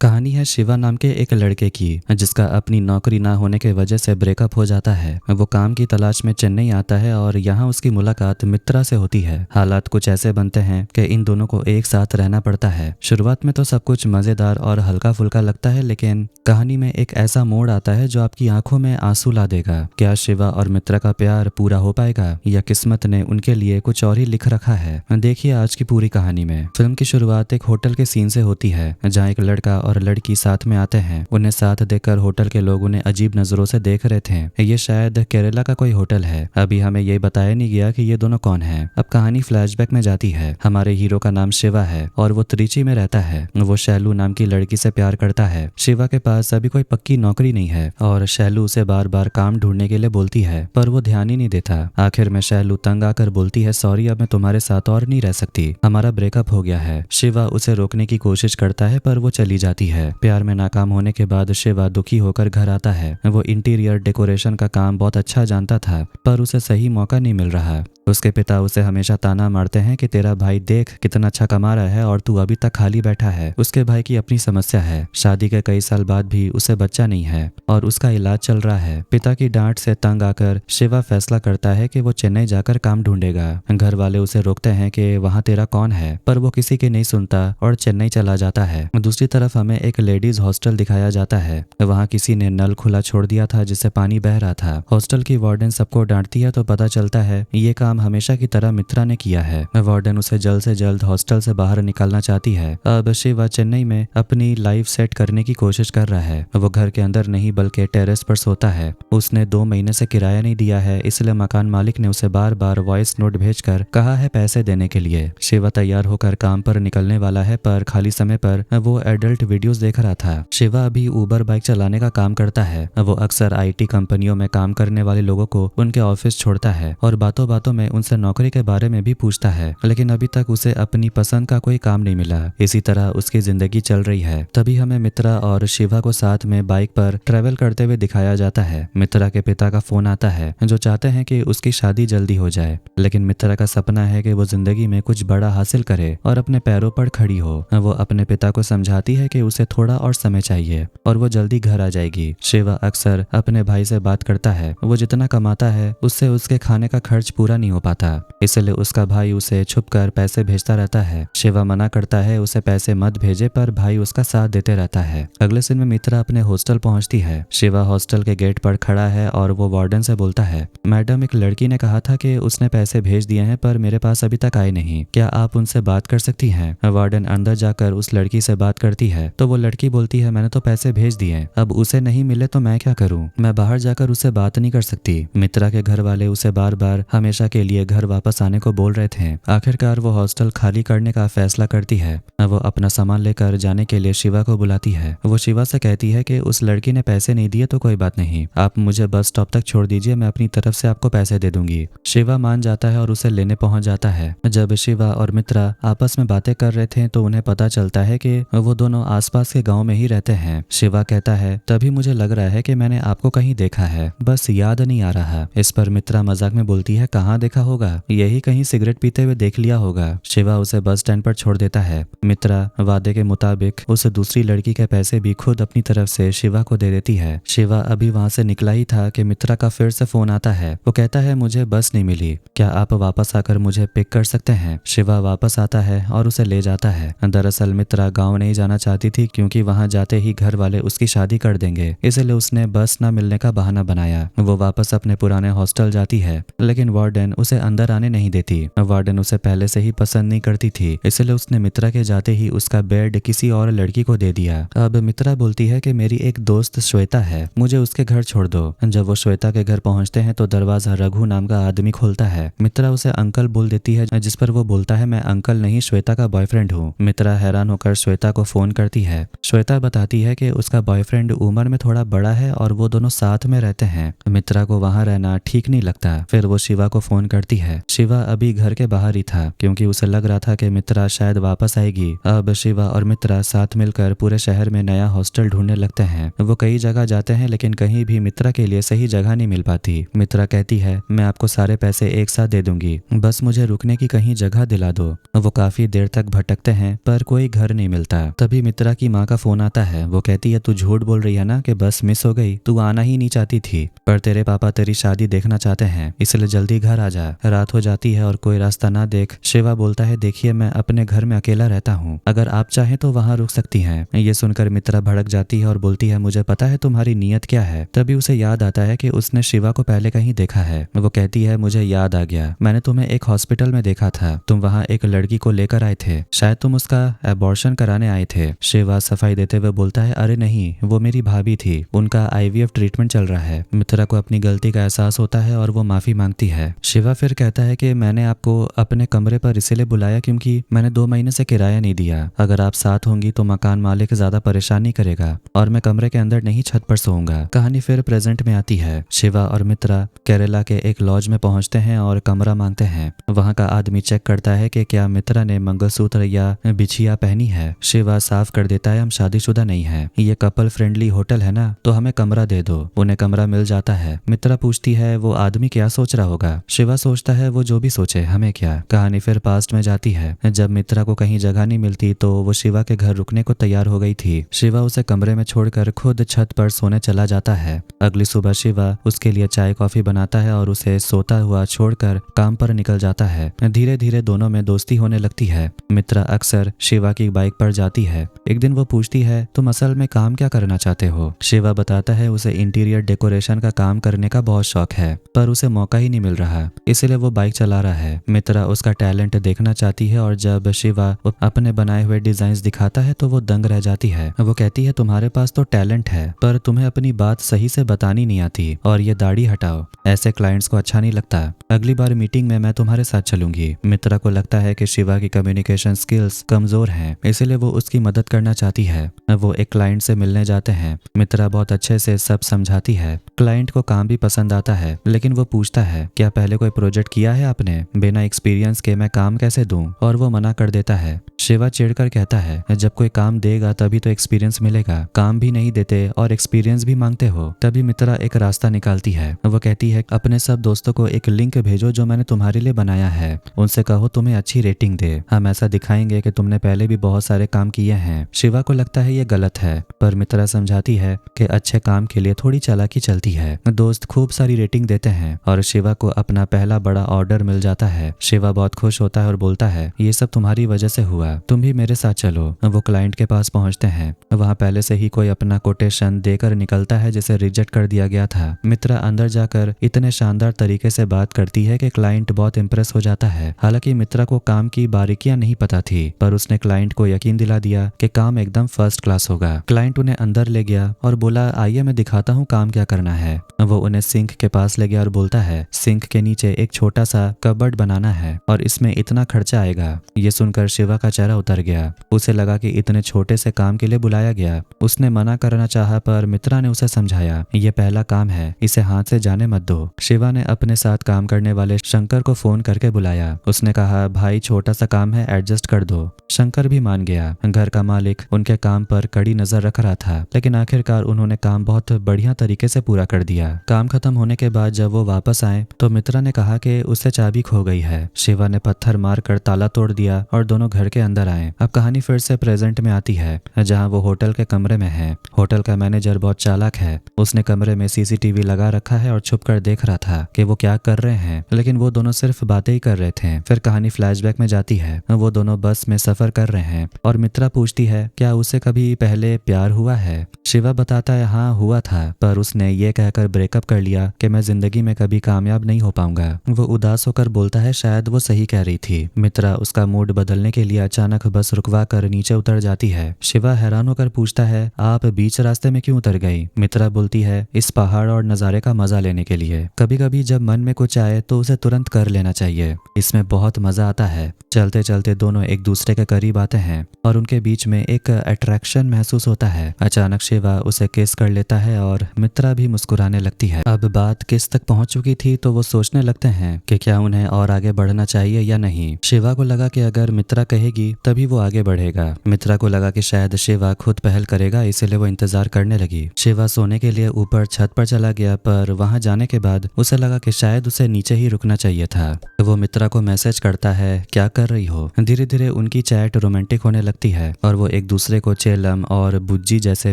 कहानी है शिवा नाम के एक लड़के की जिसका अपनी नौकरी ना होने के वजह से ब्रेकअप हो जाता है। वो काम की तलाश में चेन्नई आता है और यहाँ उसकी मुलाकात मित्रा से होती है। हालात कुछ ऐसे बनते हैं कि इन दोनों को एक साथ रहना पड़ता है। शुरुआत में तो सब कुछ मजेदार और हल्का फुल्का लगता है, लेकिन कहानी में एक ऐसा मोड़ आता है जो आपकी आंखों में आंसू ला देगा। क्या शिवा और मित्रा का प्यार पूरा हो पाएगा या किस्मत ने उनके लिए कुछ और ही लिख रखा है? देखिए आज की पूरी कहानी में। फिल्म की शुरुआत एक होटल के सीन से होती है जहाँ एक लड़का और लड़की साथ में आते हैं। उन्हें साथ देखकर होटल के लोग उन्हें अजीब नजरों से देख रहे थे। ये शायद केरला का कोई होटल है। अभी हमें ये बताया नहीं गया कि ये दोनों कौन हैं। अब कहानी फ्लैशबैक में जाती है। हमारे हीरो का नाम शिवा है और वो त्रिची में रहता है। वो शैलू नाम की लड़की से प्यार करता है। शिवा के पास अभी कोई पक्की नौकरी नहीं है और शैलू उसे बार बार काम ढूंढने के लिए बोलती है, पर वो ध्यान ही नहीं देता। आखिर में शैलू तंग आकर बोलती है, सॉरी अब मैं तुम्हारे साथ और नहीं रह सकती, हमारा ब्रेकअप हो गया है। शिवा उसे रोकने की कोशिश करता है पर वो चली जाती है। प्यार में नाकाम होने के बाद शिवा दुखी होकर घर आता है। वो इंटीरियर डेकोरेशन का काम बहुत अच्छा जानता था पर उसे सही मौका नहीं मिल रहा। उसके पिता उसे हमेशा ताना मारते हैं कि तेरा भाई देख कितना अच्छा कमा रहा है और तू अभी तक खाली बैठा है। उसके भाई की अपनी समस्या है, शादी के कई साल बाद भी उसे बच्चा नहीं है और उसका इलाज चल रहा है। पिता की डांट से तंग आकर शिवा फैसला करता है कि वो चेन्नई जाकर काम ढूंढेगा। घर वाले उसे रोकते हैं कि वहाँ तेरा कौन है, पर वो किसी की नहीं सुनता और चेन्नई चला जाता है। दूसरी तरफ हमें एक लेडीज हॉस्टल दिखाया जाता है। वहाँ किसी ने नल खुला छोड़ दिया था जिससे पानी बह रहा था। हॉस्टल की वार्डन सबको डांटती है तो पता चलता है ये काम हमेशा की तरह मित्रा ने किया है। वार्डन उसे जल्द से जल्द हॉस्टल से बाहर निकालना चाहती है। अब शिवा चेन्नई में अपनी लाइफ सेट करने की कोशिश कर रहा है। वो घर के अंदर नहीं बल्कि टेरेस पर सोता है। उसने 2 महीने से किराया नहीं दिया है, इसलिए मकान मालिक ने उसे बार बार वॉइस नोट भेजकर कहा है पैसे देने के लिए। शिवा तैयार होकर काम पर निकलने वाला है पर खाली समय पर वो एडल्ट वीडियोस देख रहा था। शिवा अभी उबर बाइक चलाने का काम करता है। वो अक्सर आईटी कंपनियों में काम करने वाले लोगों को उनके ऑफिस छोड़ता है और बातों बातों में उनसे नौकरी के बारे में भी पूछता है, लेकिन अभी तक उसे अपनी पसंद का कोई काम नहीं मिला। इसी तरह उसकी जिंदगी चल रही है। तभी हमें मित्रा और शिवा को साथ में बाइक पर ट्रेवल करते हुए दिखाया जाता है। मित्रा के पिता का फोन आता है जो चाहते हैं कि उसकी शादी जल्दी हो जाए, लेकिन मित्रा का सपना है कि वो जिंदगी में कुछ बड़ा हासिल करे और अपने पैरों पर खड़ी हो। वो अपने पिता को समझाती है कि उसे थोड़ा और समय चाहिए और वो जल्दी घर आ जाएगी। शिवा अक्सर अपने भाई से बात करता है। वो जितना कमाता है उससे उसके खाने का खर्च पूरा नहीं हो पाता, इसलिए उसका भाई उसे छुपकर पैसे भेजता रहता है। शिवा मना करता है उसे पैसे मत भेजे, पर भाई उसका साथ देते रहता है। अगले दिन में मित्रा अपने हॉस्टल पहुंचती है। शिवा हॉस्टल के गेट पर खड़ा है और वो वार्डन से बोलता है, मैडम एक लड़की ने कहा था कि उसने पैसे भेज दिए हैं पर मेरे पास अभी तक आए नहीं, क्या आप उनसे बात कर सकती हैं? वार्डन अंदर जाकर उस लड़की से बात करती है तो वो लड़की बोलती है, मैंने तो पैसे भेज दिए, अब उसे नहीं मिले तो मैं क्या करूं? मैं बाहर जाकर उससे बात नहीं कर सकती। मित्रा के घर वाले उसे बार बार हमेशा के लिए घर वापस आने को बोल रहे थे। आखिरकार वो हॉस्टल खाली करने का फैसला करती है। वो अपना सामान लेकर जाने के लिए शिवा को बुलाती है। वो शिवा से कहती है कि उस लड़की ने पैसे नहीं दिए तो कोई बात नहीं, आप मुझे बस स्टॉप तक छोड़ दीजिए, मैं अपनी तरफ से आपको पैसे दे दूंगी। शिवा मान जाता है और उसे लेने पहुंच जाता है। जब शिवा और मित्रा आपस में बातें कर रहे थे तो उन्हें पता चलता है कि वो दोनों आसपास के गाँव में ही रहते हैं। शिवा कहता है, तभी मुझे लग रहा है कि मैंने आपको कहीं देखा है, बस याद नहीं आ रहा। इस पर मित्रा मजाक में बोलती है, कहाँ देखा होगा, यही कहीं सिगरेट पीते हुए देख लिया होगा। शिवा उसे बस स्टैंड पर छोड़ देता है। मित्रा वादे के मुताबिक उस दूसरी लड़की के पैसे भी खुद अपनी तरफ से शिवा को दे देती है। शिवा अभी वहां से निकला ही था कि मित्रा का फिर से फोन आता है। वो कहता है, मुझे बस नहीं मिली, क्या आप वापस आकर मुझे पिक कर सकते हैं? शिवा वापस आता है और उसे ले जाता है। दरअसल मित्रा गाँव नहीं जाना चाहती थी क्योंकि वहाँ जाते ही घर वाले उसकी शादी कर देंगे, इसलिए उसने बस न मिलने का बहाना बनाया। वो वापस अपने पुराने हॉस्टल जाती है, लेकिन वार्डन उसे अंदर आने नहीं देती। वार्डन उसे पहले से ही पसंद नहीं करती थी, इसलिए उसने मित्रा के जाते ही उसका बेड किसी और लड़की को दे दिया। अब मित्रा बोलती है कि मेरी एक दोस्त श्वेता है, मुझे उसके घर छोड़ दो। जब वो श्वेता के घर पहुंचते हैं तो दरवाजा रघु नाम का आदमी खोलता है। मित्रा उसे अंकल बोल देती है, जिस पर वो बोलता है, मैं अंकल नहीं श्वेता का बॉयफ्रेंड हूँ। मित्रा हैरान होकर श्वेता को फोन करती है। श्वेता बताती है कि उसका बॉयफ्रेंड उम्र में थोड़ा बड़ा है और वो दोनों साथ में रहते हैं। मित्रा को वहां रहना ठीक नहीं लगता। फिर वो शिवा को फोन करती है। शिवा अभी घर के बाहर ही था क्योंकि उसे लग रहा था कि मित्रा शायद वापस आएगी। अब शिवा और मित्रा साथ मिलकर पूरे शहर में नया हॉस्टल ढूंढने लगते हैं। वो कई जगह जाते हैं लेकिन कहीं भी मित्रा के लिए सही जगह नहीं मिल पाती। मित्रा कहती है, मैं आपको सारे सारे पैसे एक साथ दे दूंगी, बस मुझे रुकने की कहीं जगह दिला दो। वो काफी देर तक भटकते हैं पर कोई घर नहीं मिलता। तभी मित्रा की माँ का फोन आता है। वो कहती है, तू झूठ बोल रही है ना कि बस मिस हो गई, तू आना ही नहीं चाहती थी, पर तेरे पापा तेरी शादी देखना चाहते हैं, इसलिए जल्दी घर आ जा। रात हो जाती है और कोई रास्ता ना देख शिवा बोलता है, देखिए मैं अपने घर में अकेला रहता हूँ, अगर आप चाहें तो वहाँ रुक सकती हैं। ये सुनकर मित्रा भड़क जाती है और बोलती है, मुझे पता है तुम्हारी नीयत क्या है। तभी उसे याद आता है कि उसने शिवा को पहले कहीं देखा है। वो कहती है, मुझे याद आ गया, मैंने तुम्हें एक हॉस्पिटल में देखा था, तुम वहाँ एक लड़की को लेकर आए थे, शायद तुम उसका एबॉर्शन कराने आए थे। शिवा सफाई देते हुए बोलता है, अरे नहीं, वो मेरी भाभी थी, उनका IVF ट्रीटमेंट चल रहा है। मित्रा को अपनी गलती का एहसास होता है और वो माफी मांगती है। शिवा फिर कहता है कि मैंने आपको अपने कमरे पर इसलिए बुलाया क्योंकि मैंने 2 महीने से किराया नहीं दिया, अगर आप साथ होंगी तो मकान मालिक ज्यादा परेशान नहीं करेगा और मैं कमरे के अंदर नहीं छत पर सोऊंगा। कहानी फिर प्रेजेंट में आती है। शिवा और मित्रा केरला के एक लॉज में पहुंचते हैं और कमरा मांगते हैं। वहां का आदमी चेक करता है कि क्या मित्रा ने मंगलसूत्र या बिछिया पहनी है। शिवा साफ कर देता है, हम शादीशुदा नहीं है, ये कपल फ्रेंडली होटल है ना, तो हमें कमरा दे दो। उन्हें कमरा मिल जाता है। मित्रा पूछती है, वो आदमी क्या सोच रहा होगा। शिवा सोचता है, वो जो भी सोचे, हमें क्या। कहानी फिर पास्ट में जाती है। जब मित्रा को कहीं जगह नहीं मिलती तो वो शिवा के घर रुकने को तैयार हो गई थी। शिवा उसे कमरे में छोड़कर खुद छत पर सोने चला जाता है। अगली सुबह शिवा उसके लिए चाय कॉफी बनाता है और उसे सोता हुआ छोड़कर काम पर निकल जाता है। धीरे धीरे दोनों में दोस्ती होने लगती है। मित्रा अक्सर शिवा की बाइक पर जाती है। एक दिन वो पूछती है, तुम असल में काम क्या करना चाहते हो। शिवा बताता है उसे इंटीरियर डेकोरेशन का काम करने का बहुत शौक है, पर उसे मौका ही नहीं मिल रहा, इसलिए वो बाइक चला रहा है। मित्रा उसका टैलेंट देखना चाहती है और जब शिवा अपने बनाए हुए डिजाइन दिखाता है तो वो दंग रह जाती है। वो कहती है, तुम्हारे पास तो टैलेंट है पर तुम्हें अपनी बात सही से बतानी नहीं आती, और ये दाढ़ी हटाओ, ऐसे क्लाइंट्स को अच्छा नहीं लगता, अगली बार मीटिंग में मैं तुम्हारे साथ चलूंगी। मित्रा को लगता है कि शिवा की कम्युनिकेशन स्किल्स कमजोर हैं, इसलिए वो उसकी मदद करना चाहती है। वो एक क्लाइंट से मिलने जाते हैं। मित्रा बहुत अच्छे से सब समझाती है। क्लाइंट को काम भी पसंद आता है, लेकिन वो पूछता है, क्या पहले कोई प्रोजेक्ट किया है आपने, बिना एक्सपीरियंस के मैं काम कैसे दूं, और वो मना कर देता है। शिवा चिढ़कर कहता है, जब कोई काम देगा तभी तो एक्सपीरियंस मिलेगा, काम भी नहीं देते और एक्सपीरियंस भी मांगते हो। तभी मित्रा एक रास्ता निकालती है। वो कहती है, अपने सब दोस्तों को एक लिंक भेजो जो मैंने तुम्हारे लिए बनाया है, उनसे कहो तुम्हें अच्छी रेटिंग दे, हम ऐसा दिखाएंगे कि तुमने पहले भी बहुत सारे काम किए हैं। शिवा को लगता है ये गलत है, पर मित्रा समझाती है कि अच्छे काम के लिए थोड़ी चालाकी चलती है। दोस्त खूब सारी रेटिंग देते हैं और शिवा को अपना पहला बड़ा ऑर्डर मिल जाता है। शिवा बहुत खुश होता है और बोलता है, ये सब तुम्हारी वजह से हुआ, तुम भी मेरे साथ चलो। वो क्लाइंट के पास पहुंचते हैं। वहां पहले से ही कोई अपना कोटेशन देकर निकलता है जिसे रिजेक्ट कर दिया गया था। मित्रा अंदर जाकर इतने शानदार तरीके से बात करती है कि क्लाइंट बहुत इंप्रेस हो जाता है। हालांकि मित्रा को काम की बारीकियां नहीं पता थी, पर उसने क्लाइंट को यकीन दिला दिया कि काम एकदम फर्स्ट क्लास होगा। क्लाइंट उन्हें अंदर ले गया और बोला, आइए मैं दिखाता हूँ काम क्या करना है। वो उन्हें सिंक के पास ले गया और बोलता है, सिंक के नीचे एक छोटा सा कबर्ड बनाना है और इसमें इतना खर्चा आएगा। ये सुनकर शिवा का चेहरा उतर गया। उसे लगा कि इतने छोटे से काम के लिए बुलाया गया। उसने मना करना चाहा, पर मित्रा ने उसे समझाया, ये पहला काम है, इसे हाथ से जाने मत दो। शिवा ने अपने साथ काम करने वाले शंकर को फोन करके बुलाया। उसने कहा, भाई छोटा सा काम है, एडजस्ट कर दो। शंकर भी मान गया। घर का मालिक उनके काम पर कड़ी नजर रख रहा था, लेकिन आखिरकार उन्होंने काम बहुत बढ़िया तरीके से पूरा कर दिया। काम खत्म होने के बाद जब वो वापस आए तो मित्रा ने कहा कि उससे चाबी खो गई है। शिवा ने पत्थर मारकर ताला तोड़ दिया और दोनों घर के अंदर आए। अब कहानी फिर से प्रेजेंट में आती है, जहां वो होटल के कमरे में है। होटल का मैनेजर बहुत चालाक है। उसने कमरे में CCTV लगा रखा है और छुप कर देख रहा था कि वो क्या कर रहे हैं, लेकिन वो दोनों सिर्फ बातें ही कर रहे थे। फिर कहानी फ्लैशबैक में जाती है। वो दोनों बस में सफर कर रहे हैं और मित्रा पूछती है, क्या उसे कभी पहले प्यार हुआ है। शिवा बताता है, हाँ हुआ था, पर उसने ये कहकर ब्रेकअप कर लिया कि मैं जिंदगी में कभी कामयाब नहीं हो पाऊंगा। वो उदास होकर बोलता है, शायद वो सही कह रही थी। मित्रा उसका मूड बदलने के लिए अचानक बस रुकवा कर नीचे उतर जाती है। शिवा हैरान होकर पूछता है, आप बीच रास्ते में क्यों उतर गई। मित्रा बोलती है, इस पहाड़ और नज़ारे का मजा लेने के लिए। कभी कभी जब मन में कुछ आए तो उसे तुरंत कर लेना चाहिए, इसमें बहुत मजा आता है। चलते चलते दोनों एक दूसरे के करीब आते हैं और उनके बीच में एक अट्रैक्शन महसूस होता है। अचानक शिवा उसे किस कर लेता है और मित्रा भी मुस्कुराने लगती है। अब बात किस तक पहुंच चुकी थी तो वो सोचने लगते हैं कि क्या उन्हें और आगे बढ़ना चाहिए या नहीं। शिवा को लगा कि अगर मित्रा कहेगी तभी वो आगे बढ़ेगा। मित्रा को लगा कि शायद शिवा खुद पहल करेगा, इसीलिए वो इंतजार करने लगी। शिवा सोने के लिए ऊपर छत पर चला गया, पर वहां जाने के बाद उसे लगा कि शायद शायद उसे नीचे ही रुकना चाहिए था। वो मित्रा को मैसेज करता है, क्या कर रही हो। धीरे धीरे उनकी चैट रोमांटिक होने लगती है और वो एक दूसरे को चेलम और बुज्जी जैसे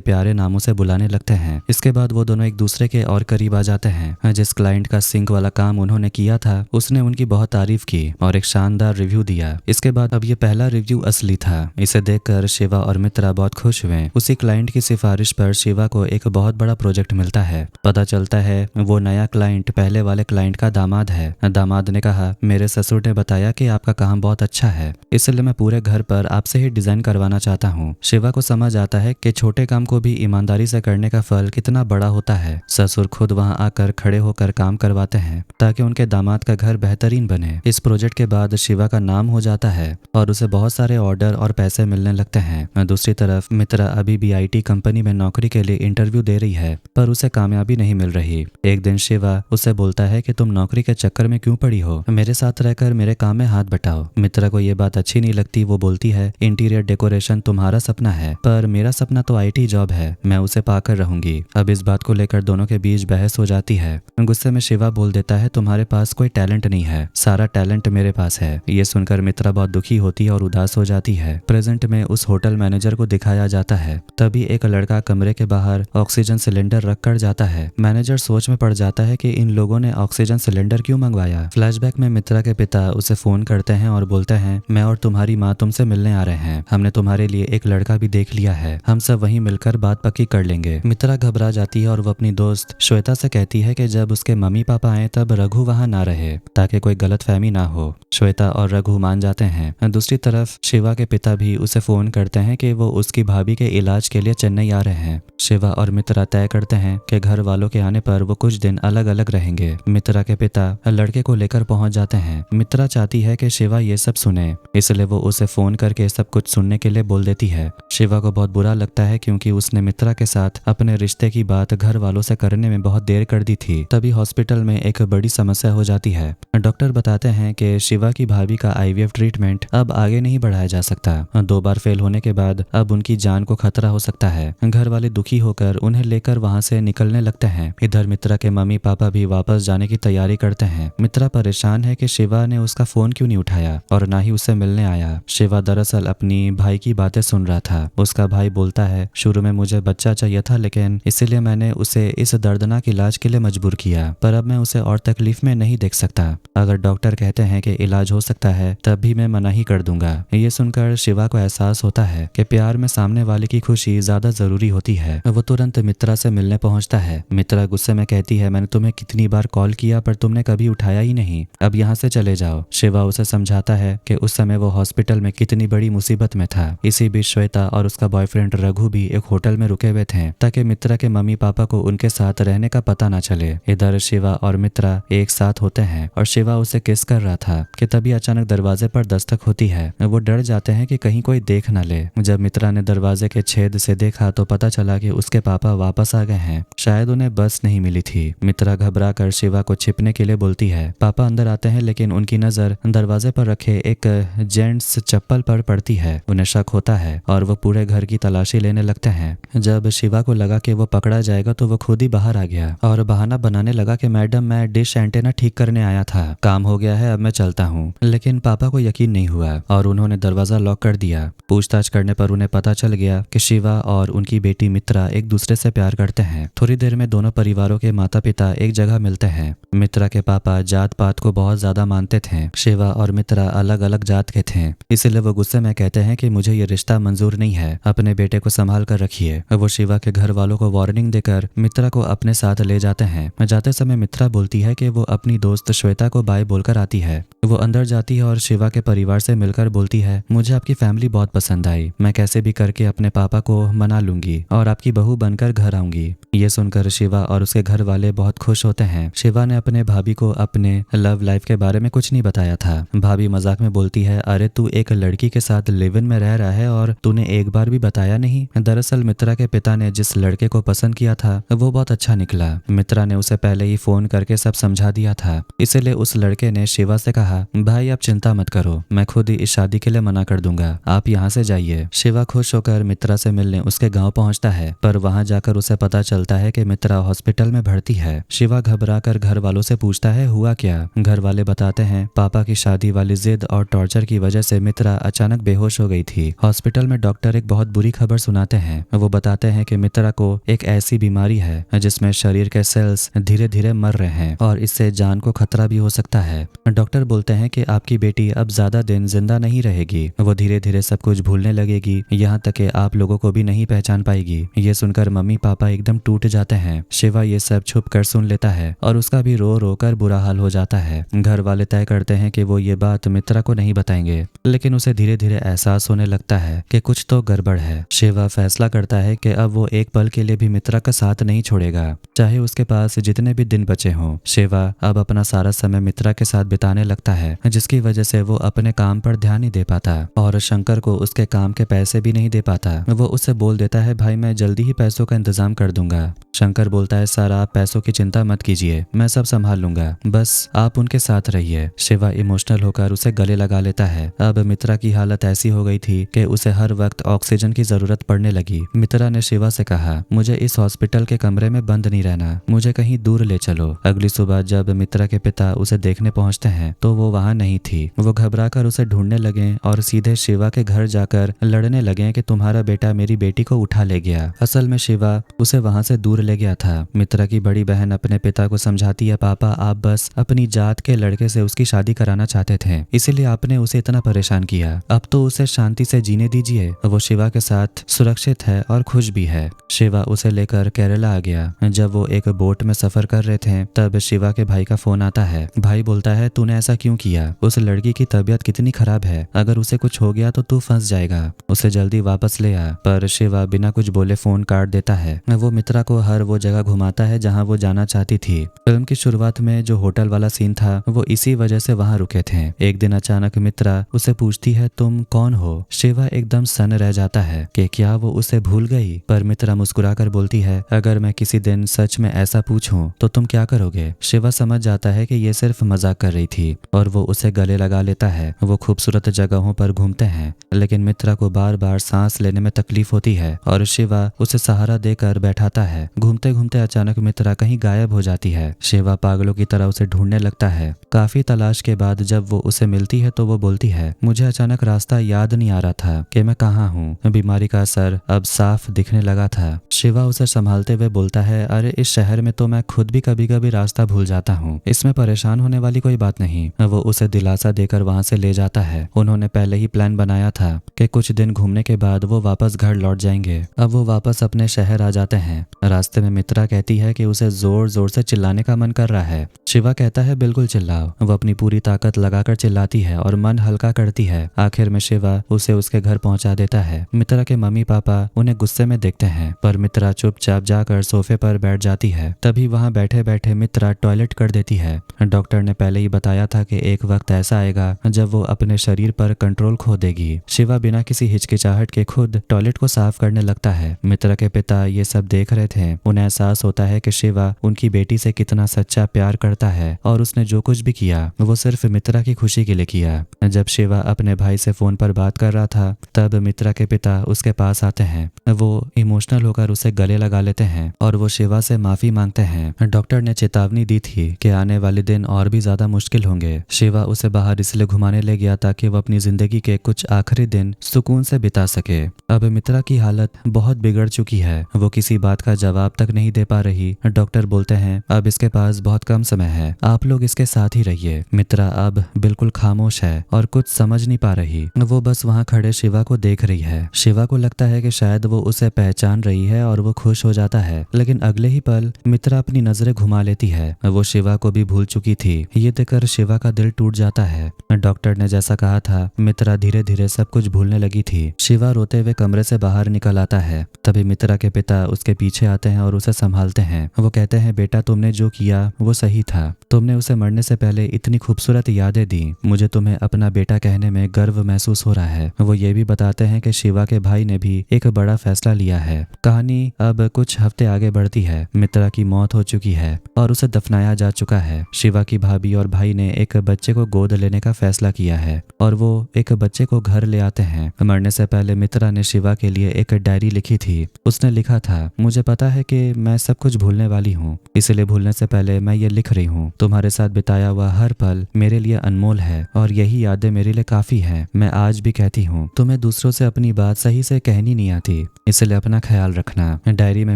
प्यारे नामों से बुलाने लगते हैं। इसके बाद वो दोनों एक दूसरे के और करीब आ जाते हैं। जिस क्लाइंट का सिंक वाला काम उन्होंने किया था उसने उनकी बहुत तारीफ की और एक शानदार रिव्यू दिया। इसके बाद अब ये पहला रिव्यू असली था। इसे देखकर शिवा और मित्रा बहुत खुश हुए। उसी क्लाइंट की सिफारिश पर शिवा को एक बहुत बड़ा प्रोजेक्ट मिलता है। पता चलता है वो नया क्लाइंट पहले वाले क्लाइंट का दामाद है। दामाद ने कहा, मेरे ससुर ने बताया कि आपका काम बहुत अच्छा है, इसलिए मैं पूरे घर पर आपसे ही डिजाइन करवाना चाहता हूँ। शिवा को समझ आता है कि छोटे काम को भी ईमानदारी से करने का फल कितना बड़ा होता है। ससुर खुद वहाँ आकर खड़े होकर काम करवाते हैं ताकि उनके दामाद का घर बेहतरीन बने। इस प्रोजेक्ट के बाद शिवा का नाम हो जाता है और उसे बहुत सारे ऑर्डर और पैसे मिलने लगते हैं। दूसरी तरफ मित्रा अभी भी IT कंपनी में नौकरी के लिए इंटरव्यू दे रही है पर उसे कामयाबी नहीं मिल रही। एक दिन शिवा उसे बोलता है कि तुम नौकरी के चक्कर में क्यों पड़ी हो, मेरे साथ रहकर मेरे काम में हाथ बटाओ। मित्रा को ये बात अच्छी नहीं लगती। वो बोलती है, इंटीरियर डेकोरेशन तुम्हारा सपना है पर मेरा सपना तो IT जॉब है, मैं उसे पाकर रहूंगी। अब इस बात को लेकर दोनों के बीच बहस हो जाती है। गुस्से में शिवा बोल देता है, तुम्हारे पास कोई टैलेंट नहीं है, सारा टैलेंट मेरे पास है। ये सुनकर मित्रा बहुत दुखी होती है और उदास हो जाती है। प्रेजेंट में उस होटल मैनेजर को दिखाया जाता है। तभी एक लड़का कमरे के बाहर ऑक्सीजन सिलेंडर रख कर जाता है। मैनेजर सोच में पड़ जाता है कि इन लोगों ने ऑक्सीजन सिलेंडर क्यों मंगवाया। फ्लैशबैक में मित्रा के पिता उसे फोन करते हैं और बोलते हैं, मैं और तुम्हारी माँ तुमसे मिलने आ रहे हैं, हमने तुम्हारे लिए एक लड़का भी देख लिया है, हम सब वहीं मिलकर बात पक्की कर लेंगे। मित्रा घबरा जाती है और वो अपनी दोस्त श्वेता से कहती है कि जब उसके मम्मी पापा आए तब रघु वहां ना रहे ताकि कोई गलतफहमी ना हो। श्वेता और रघु मान जाते हैं। दूसरी तरफ शिवा के पिता भी उसे फोन करते हैं कि वो उसकी भाभी के इलाज के लिए चेन्नई आ रहे हैं। शिवा और मित्रा तय करते हैं कि घर वालों के आने पर वो कुछ दिन अलग अलग रहेंगे। मित्रा के पिता लड़के को लेकर पहुंच जाते हैं। मित्रा चाहती है कि शिवा ये सब सुने, इसलिए वो उसे फोन करके सब कुछ सुनने के लिए बोल देती है। शिवा को बहुत बुरा लगता है क्योंकि उसने मित्रा के साथ अपने रिश्ते की बात घर वालों से करने में बहुत देर कर दी थी। तभी हॉस्पिटल में एक बड़ी समस्या हो जाती है। डॉक्टर बताते हैं कि शिवा की भाभी का IVF ट्रीटमेंट अब आगे नहीं बढ़ाया जा सकता। 2 बार फेल होने के बाद अब उनकी जान को खतरा हो सकता है। घर वाले दुखी होकर उन्हें लेकर वहां से निकलने लगते हैं। इधर मित्रा के मम्मी पापा भी वापस जाने की तैयारी करते हैं। मित्रा परेशान है कि शिवा ने उसका फोन क्यों नहीं उठाया और ना ही उससे मिलने आया। शिवा दरअसल अपनी भाई की बातें सुन रहा था। उसका भाई बोलता है, शुरू में मुझे बच्चा चाहिए था लेकिन इसीलिए मैंने उसे इस दर्दनाक इलाज के लिए मजबूर किया, पर अब मैं उसे और तकलीफ में नहीं देख सकता। अगर डॉक्टर कहते हैं कि इलाज हो सकता है तब भी मैं मना ही कर दूंगा। ये सुनकर शिवा को एहसास होता है कि प्यार में सामने वाले की खुशी ज्यादा जरूरी होती है। वो तुरंत मित्रा से मिलने पहुंचता है। मित्रा गुस्से में कहती है, मैंने तुम्हें कितनी बार कॉल किया पर तुमने कभी उठाया ही नहीं, अब यहाँ से चले जाओ। शिवा उसे समझाता है कि उस समय वो हॉस्पिटल में कितनी बड़ी मुसीबत में था। इसी बीच श्वेता और उसका बॉयफ्रेंड रघु भी एक होटल में रुके हुए थे ताकि मित्रा के मम्मी पापा को उनके साथ रहने का पता ना चले। इधर शिवा और मित्रा एक साथ होते हैं और शिवा उसे किस कर रहा था कि तभी अचानक दरवाजे पर दस्तक होती है। वो डर जाते हैं कि कहीं कोई देख ना ले। जब मित्रा ने दरवाजे के छेद से देखा तो पता चला कि उसके पापा वापस आ गए हैं। शायद उन्हें बस नहीं मिली थी। मित्रा घबरा कर शिवा को छिपने के लिए बोलती है। पापा अंदर आते हैं लेकिन उनकी नजर दरवाजे पर रखे एक जेंट्स चप्पल पर पड़ती है। उन्हें शक होता है और वो पूरे घर की तलाशी लेने लगते हैं। जब शिवा को लगा कि वो पकड़ा जाएगा तो वो खुद ही बाहर आ गया और बहाना बनाने लगा कि मैडम मैं डिश एंटेना ठीक करने आया था, काम हो गया है, अब मैं चलता हूँ। लेकिन पापा को यकीन नहीं हुआ और उन्होंने दरवाजा लॉक कर दिया। पूछताछ करने पर उन्हें पता चल गया कि शिवा और उनकी बेटी मित्रा एक दूसरे से प्यार करते हैं। थोड़ी देर में दोनों परिवारों के माता पिता एक जगह मिलते हैं। मित्रा के पापा जात पात को बहुत ज्यादा मानते थे। शिवा और मित्रा अलग अलग जात के थे, इसलिए वो गुस्से में कहते हैं कि मुझे ये रिश्ता मंजूर नहीं है, अपने बेटे को संभाल कर रखिए। वो शिवा के घर वालों को वार्निंग देकर मित्रा को अपने साथ ले जाते हैं। जाते समय मित्रा बोलती है कि वो अपनी दोस्त श्वेता को बाय बोलकर आती है। वो अंदर जाती है और शिवा के परिवार से मिलकर बोलती है, मुझे आपकी फैमिली बहुत पसंद आई, मैं कैसे भी करके अपने पापा को मना लूंगी और आपकी बहू बनकर घर आऊंगी। ये सुनकर शिवा और उसके घर वाले बहुत खुश होते हैं। शिवा ने अपने भाभी को अपने लव लाइफ के बारे में कुछ नहीं बताया था। भाभी मजाक में बोलती है, अरे तू एक लड़की के साथ लिव इन में रह रहा है और तूने एक बार भी बताया नहीं। दरअसल मित्रा के पिता ने जिस लड़के को पसंद किया था वो बहुत अच्छा निकला। मित्रा ने उसे पहले ही फोन करके सब समझा दिया था, इसलिए उस लड़के ने शिवा से कहा कहा, भाई आप चिंता मत करो, मैं खुद ही इस शादी के लिए मना कर दूंगा, आप यहाँ से जाइए। शिवा खुश होकर मित्रा से मिलने उसके गाँव पहुँचता है, पर वहाँ जाकर उसे पता चलता है कि मित्रा हॉस्पिटल में भर्ती है। शिवा घबरा कर घर वालों से पूछता है हुआ क्या। घर वाले बताते हैं पापा की शादी वाली जिद और टॉर्चर की वजह से मित्रा अचानक बेहोश हो गई थी। हॉस्पिटल में डॉक्टर एक बहुत बुरी खबर सुनाते हैं। वो बताते हैं कि मित्रा को एक ऐसी बीमारी है जिसमें शरीर के सेल्स धीरे धीरे मर रहे हैं और इससे जान को खतरा भी हो सकता है। डॉक्टर बोलते हैं कि आपकी बेटी अब ज्यादा दिन जिंदा नहीं रहेगी, वो धीरे धीरे सब कुछ भूलने लगेगी, यहाँ तक कि आप लोगों को भी नहीं पहचान पाएगी। ये सुनकर मम्मी पापा एकदम टूट जाते हैं। शिवा ये सब छुप कर सुन लेता है और उसका भी रो रो कर बुरा हाल हो जाता है। घर वाले तय करते हैं कि वो ये बात मित्रा को नहीं बताएंगे, लेकिन उसे धीरे धीरे एहसास होने लगता है कि कुछ तो गड़बड़ है। शिवा फैसला करता है कि अब वो एक पल के लिए भी मित्रा का साथ नहीं छोड़ेगा, चाहे उसके पास जितने भी दिन बचे हों। शिवा अब अपना सारा समय मित्रा के साथ बिताने लगता है, जिसकी वजह से वो अपने काम पर ध्यान नहीं दे पाता और शंकर को उसके काम के पैसे भी नहीं दे पाता। वो उससे बोल देता है भाई मैं जल्दी ही पैसों का इंतजाम कर दूंगा। शंकर बोलता है सर आप पैसों की चिंता मत कीजिए, मैं सब संभाल लूंगा, बस आप उनके साथ रहिए। शिवा इमोशनल होकर उसे गले लगा लेता है। अब मित्रा की हालत ऐसी हो गई थी कि उसे हर वक्त ऑक्सीजन की जरूरत पड़ने लगी। मित्रा ने शिवा से कहा मुझे इस हॉस्पिटल के कमरे में बंद नहीं रहना, मुझे कहीं दूर ले चलो। अगली सुबह जब मित्रा के पिता उसे देखने पहुंचते हैं तो वो वहां नहीं थी। वो घबरा कर उसे ढूंढने लगे और सीधे शिवा के घर जाकर लड़ने लगे कि तुम्हारा बेटा मेरी बेटी को उठा ले गया। असल में शिवा उसे वहां से दूर ले गया था। मित्रा की बड़ी बहन अपने पिता को समझाती है पापा आप बस अपनी जात के लड़के से उसकी शादी कराना चाहते थे, इसीलिए आपने उसे इतना परेशान किया, अब तो उसे शांति से जीने दीजिए, वो शिवा के साथ सुरक्षित है और खुश भी है। शिवा उसे लेकर केरला आ गया। जब वो एक बोट में सफर कर रहे थे तब शिवा के भाई का फोन आता है। भाई बोलता है तूने ऐसा क्यों किया, उस लड़की की तबीयत कितनी खराब है, अगर उसे कुछ हो गया तो तू फंस जाएगा, उसे जल्दी वापस ले आ। पर शिवा बिना कुछ बोले फोन काट देता है। वो मित्रा को हर वो जगह घुमाता है जहाँ वो जाना चाहती थी। फिल्म की शुरुआत में जो होटल वाला सीन था वो इसी वजह से वहाँ रुके थे। एक दिन अचानक मित्रा उसे पूछती है तुम कौन हो। शिवा एकदम सन्न रह जाता है कि क्या वो उसे भूल गई, पर मित्रा मुस्कुराकर बोलती है अगर मैं किसी दिन सच में ऐसा पूछूं तो तुम क्या करोगे। शिवा समझ जाता है कि ये सिर्फ मजाक कर रही थी और वो उसे गले लगा लेता है। वो खूबसूरत जगहों पर घूमते हैं, लेकिन मित्रा को बार बार सांस लेने में तकलीफ होती है और शिवा उसे सहारा देकर बैठाता है। घूमते घूमते अचानक मित्रा कहीं गायब हो जाती है। शिवा पागलों की तरह उसे ढूंढने लगता है। काफी तलाश के बाद जब वो उसे मिलती है तो वो बोलती है मुझे अचानक रास्ता याद नहीं आ रहा था कि मैं कहाँ हूँ। बीमारी का असर अब साफ दिखने लगा था। शिवा उसे संभालते हुए बोलता है अरे इस शहर में तो मैं खुद भी कभी कभी रास्ता भूल जाता हूँ, इसमें परेशान होने वाली कोई बात नहीं। वो उसे दिलासा देकर वहां से ले जाता है। उन्होंने पहले ही प्लान बनाया था कि कुछ दिन घूमने के बाद वो वापस घर लौट जाएंगे। अब वो वापस अपने शहर आ जाते हैं। रास्ते में मित्रा कहती है कि उसे जोर जोर से चिल्लाने का मन कर रहा है। शिवा कहता है बिल्कुल चिल्लाओ। वो अपनी पूरी ताकत लगाकर चिल्लाती है और मन हल्का करती है। आखिर में शिवा उसे उसके घर पहुंचा देता है। मित्रा के मम्मी पापा उन्हें गुस्से में देखते हैं, पर मित्रा चुपचाप जाकर सोफे पर बैठ जाती है। तभी वहां बैठे बैठे मित्रा टॉयलेट कर देती है। डॉक्टर ने पहले ही बताया था कि एक वक्त ऐसा आएगा जब वो अपने शरीर पर कंट्रोल खो देगी। शिवा बिना किसी हिचकिचाहट के खुद टॉयलेट को साफ करने लगता है। मित्रा के पिता ये सब देख रहे थे। उन्हें एहसास होता है कि शिवा उनकी बेटी से कितना सच्चा प्यार करता है और उसने जो कुछ भी किया वो सिर्फ मित्रा की खुशी के लिए किया। जब शिवा अपने भाई से फोन पर बात कर रहा था तब मित्रा के पिता उसके पास आते हैं। वो इमोशनल होकर उसे गले लगा लेते हैं और वो शिवा से माफी मांगते हैं। डॉक्टर ने चेतावनी दी थी कि आने वाले दिन और भी ज्यादा मुश्किल होंगे। शिवा उसे बाहर इसलिए घुमाने ले गया ताकि वो अपनी जिंदगी के कुछ आखिरी दिन सुकून से बिता सके। अब मित्रा की हालत बहुत बिगड़ चुकी है। वो किसी बात का जवाब तक नहीं दे पा रही। डॉक्टर बोलते हैं अब इसके पास बहुत कम समय है, आप लोग इसके साथ ही रहिए। मित्रा अब बिल्कुल खामोश है और कुछ समझ नहीं पा रही। वो बस वहाँ खड़े शिवा को देख रही है। शिवा को लगता है कि शायद वो उसे पहचान रही है और वो खुश हो जाता है, लेकिन अगले ही पल मित्रा अपनी नजरें घुमा लेती है। वो शिवा को भी भूल चुकी थी। ये देखकर शिवा का दिल टूट जाता है। डॉक्टर ने जैसा कहा था मित्रा धीरे धीरे सब कुछ भूलने लगी थी। शिवा रोते हुए कमरे से बाहर निकल आता है। तभी मित्रा के पिता उसके पीछे आते हैं और उसे संभालते हैं। वो कहते हैं बेटा तुमने जो किया वो सही था, तुमने उसे मरने से पहले इतनी खूबसूरत यादें दी, मुझे तुम्हें अपना बेटा कहने में गर्व महसूस हो रहा है। वो ये भी बताते हैं कि शिवा के भाई ने भी एक बड़ा फैसला लिया है। कहानी अब कुछ हफ्ते आगे बढ़ती है। मित्रा की मौत हो चुकी है और उसे दफनाया जा चुका है। शिवा की भाभी और भाई ने एक बच्चे को गोद लेने का फैसला किया है और वो एक बच्चे को घर ले आते हैं। मरने से पहले मित्रा ने शिवा के लिए एक डायरी लिखी थी। उसने लिखा था, मुझे पता है कि मैं सब कुछ भूलने वाली हूँ, इसलिए भूलने से पहले मैं ये लिख रही हूँ। तुम्हारे साथ बिताया हुआ हर पल मेरे लिए अनमोल है और यही यादें मेरे लिए काफी हैं। मैं आज भी कहती हूँ, तुम्हें दूसरों से अपनी बात सही से कहनी नहीं आती, इसलिए अपना ख्याल रखना। डायरी में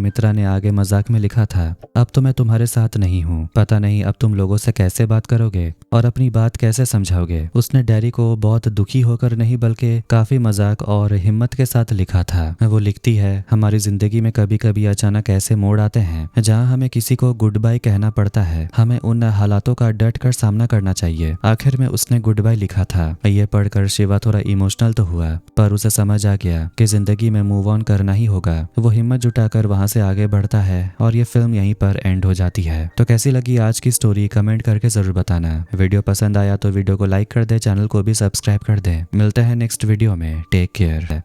मित्रा ने आगे मजाक में लिखा था, अब तो मैं तुम्हारे साथ नहीं हूँ, पता नहीं अब तुम लोगों से कैसे बात करोगे और अपनी बात कैसे समझाओगे। उसने डायरी को बहुत दुखी होकर नहीं बल्कि काफी मजाक और हिम्मत के साथ लिखा था। वो लिखती है, हमारी जिंदगी में कभी कभी अचानक ऐसे मोड़ आते हैं जहाँ हमें किसी को गुड बाय कहना पड़ता है। हमें उन हालातों का डट कर सामना करना चाहिए। आखिर में उसने गुड बाय लिखा था। ये पढ़कर शिवा थोड़ा इमोशनल तो हुआ, पर उसे समझ आ गया कि जिंदगी में मूव ऑन करना ही होगा। वो हिम्मत जुटाकर वहां से आगे बढ़ता है और ये फिल्म यहीं पर एंड हो जाती है। तो कैसी लगी आज की स्टोरी कमेंट करके जरूर बताना। वीडियो पसंद आया तो वीडियो को लाइक कर दे, चैनल को भी सब्सक्राइब कर दे। मिलते हैं नेक्स्ट वीडियो में। Take care.